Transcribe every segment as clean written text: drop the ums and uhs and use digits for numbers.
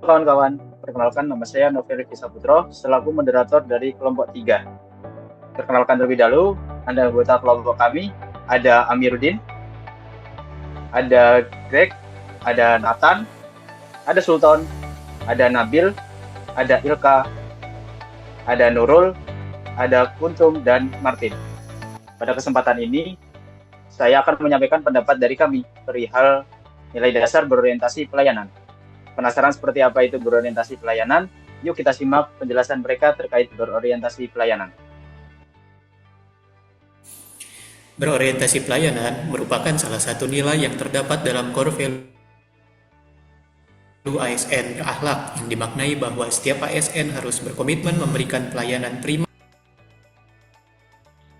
kawan-kawan, perkenalkan nama saya Novel Kisaputro, selaku moderator dari kelompok 3. Perkenalkan terlebih dahulu, Anda anggota kelompok kami, ada Amiruddin, ada Greg, ada Nathan, ada Sultan, ada Nabil, ada Ilka, ada Nurul, ada Kuntum, dan Martin. Pada kesempatan ini, saya akan menyampaikan pendapat dari kami perihal nilai dasar berorientasi pelayanan. Penasaran seperti apa itu berorientasi pelayanan? Yuk kita simak penjelasan mereka terkait berorientasi pelayanan. Berorientasi pelayanan merupakan salah satu nilai yang terdapat dalam core value ASN akhlak yang dimaknai bahwa setiap ASN harus berkomitmen memberikan pelayanan prima.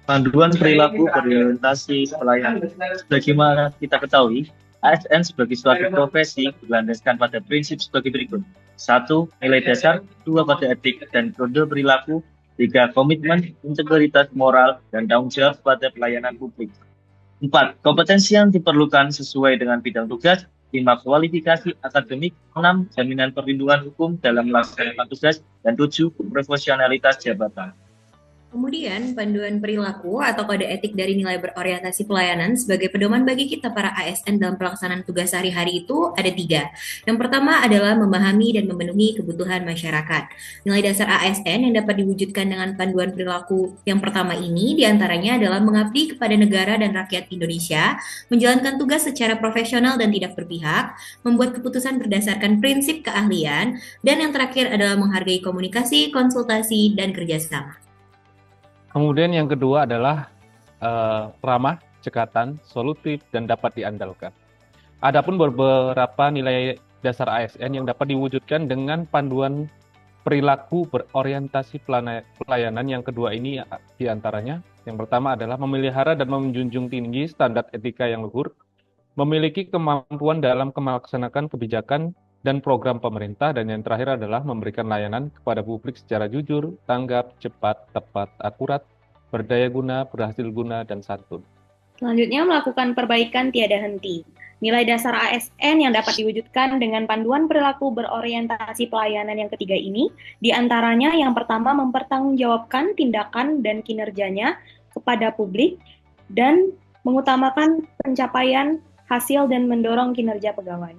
Panduan perilaku berorientasi pelayanan. Sebagaimana kita ketahui, ASN sebagai suatu profesi berlandaskan pada prinsip sebagai berikut. 1. Nilai dasar. 2. Pada etik dan kode perilaku. 3. Komitmen, integritas moral, dan tanggung jawab pada pelayanan publik. 4. Kompetensi yang diperlukan sesuai dengan bidang tugas. 5. Kualifikasi akademik. 6. Jaminan perlindungan hukum dalam melaksanakan tugas. Dan 7. Profesionalitas jabatan. Kemudian, panduan perilaku atau kode etik dari nilai berorientasi pelayanan sebagai pedoman bagi kita para ASN dalam pelaksanaan tugas sehari-hari itu ada 3. Yang pertama adalah memahami dan memenuhi kebutuhan masyarakat. Nilai dasar ASN yang dapat diwujudkan dengan panduan perilaku yang pertama ini diantaranya adalah mengabdi kepada negara dan rakyat Indonesia, menjalankan tugas secara profesional dan tidak berpihak, membuat keputusan berdasarkan prinsip keahlian, dan yang terakhir adalah menghargai komunikasi, konsultasi, dan kerjasama. Kemudian yang kedua adalah ramah, cekatan, solutif, dan dapat diandalkan. Adapun beberapa nilai dasar ASN yang dapat diwujudkan dengan panduan perilaku berorientasi pelayanan yang kedua ini diantaranya. Yang pertama adalah memelihara dan menjunjung tinggi standar etika yang luhur, memiliki kemampuan dalam melaksanakan kebijakan dan program pemerintah, dan yang terakhir adalah memberikan layanan kepada publik secara jujur, tanggap, cepat, tepat, akurat, berdaya guna, berhasil guna, dan santun. Selanjutnya, melakukan perbaikan tiada henti. Nilai dasar ASN yang dapat diwujudkan dengan panduan perilaku berorientasi pelayanan yang ketiga ini, diantaranya yang pertama mempertanggungjawabkan tindakan dan kinerjanya kepada publik, dan mengutamakan pencapaian hasil dan mendorong kinerja pegawai.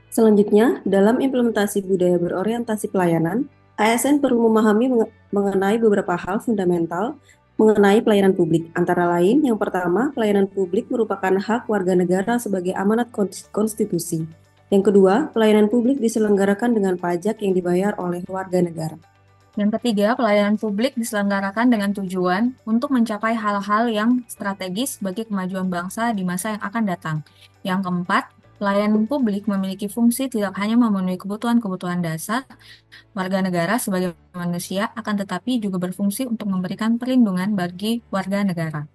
Selanjutnya, dalam implementasi budaya berorientasi pelayanan, ASN perlu memahami mengenai beberapa hal fundamental mengenai pelayanan publik. Antara lain, yang pertama, pelayanan publik merupakan hak warga negara sebagai amanat konstitusi. Yang kedua, pelayanan publik diselenggarakan dengan pajak yang dibayar oleh warga negara. Yang ketiga, pelayanan publik diselenggarakan dengan tujuan untuk mencapai hal-hal yang strategis bagi kemajuan bangsa di masa yang akan datang. Yang keempat, pelayanan publik memiliki fungsi tidak hanya memenuhi kebutuhan-kebutuhan dasar warga negara sebagai manusia, akan tetapi juga berfungsi untuk memberikan perlindungan bagi warga negara.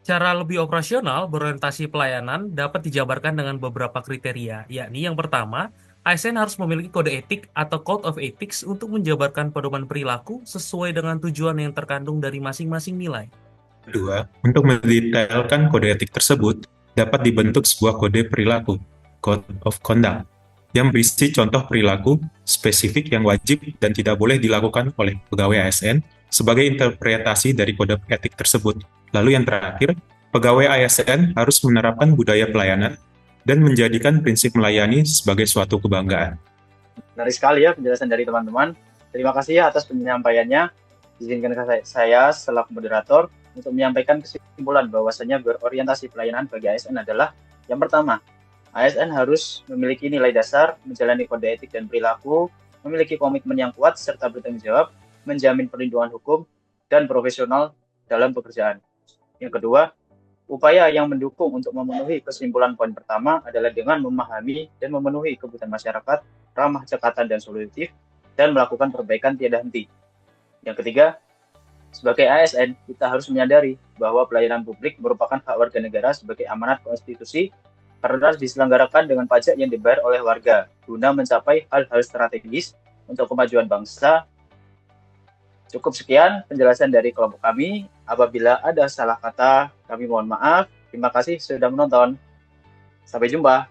Cara lebih operasional, berorientasi pelayanan dapat dijabarkan dengan beberapa kriteria, yakni yang pertama, ASN harus memiliki kode etik atau Code of Ethics untuk menjabarkan pedoman perilaku sesuai dengan tujuan yang terkandung dari masing-masing nilai. Kedua, untuk mendetailkan kode etik tersebut, dapat dibentuk sebuah kode perilaku, Code of Conduct, yang berisi contoh perilaku spesifik yang wajib dan tidak boleh dilakukan oleh pegawai ASN sebagai interpretasi dari kode etik tersebut. Lalu yang terakhir, pegawai ASN harus menerapkan budaya pelayanan dan menjadikan prinsip melayani sebagai suatu kebanggaan. Menarik sekali ya penjelasan dari teman-teman. Terima kasih ya atas penyampaiannya. Izinkan saya selaku moderator untuk menyampaikan kesimpulan bahwasanya berorientasi pelayanan bagi ASN adalah yang pertama, ASN harus memiliki nilai dasar, menjalani kode etik dan perilaku, memiliki komitmen yang kuat serta bertanggung jawab, menjamin perlindungan hukum, dan profesional dalam pekerjaan. Yang kedua, upaya yang mendukung untuk memenuhi kesimpulan poin pertama adalah dengan memahami dan memenuhi kebutuhan masyarakat, ramah, cekatan, dan solutif, dan melakukan perbaikan tiada henti. Yang ketiga, sebagai ASN, kita harus menyadari bahwa pelayanan publik merupakan hak warga negara sebagai amanat konstitusi karena diselenggarakan dengan pajak yang dibayar oleh warga guna mencapai hal-hal strategis untuk kemajuan bangsa. Cukup sekian penjelasan dari kelompok kami. Apabila ada salah kata, kami mohon maaf. Terima kasih sudah menonton. Sampai jumpa.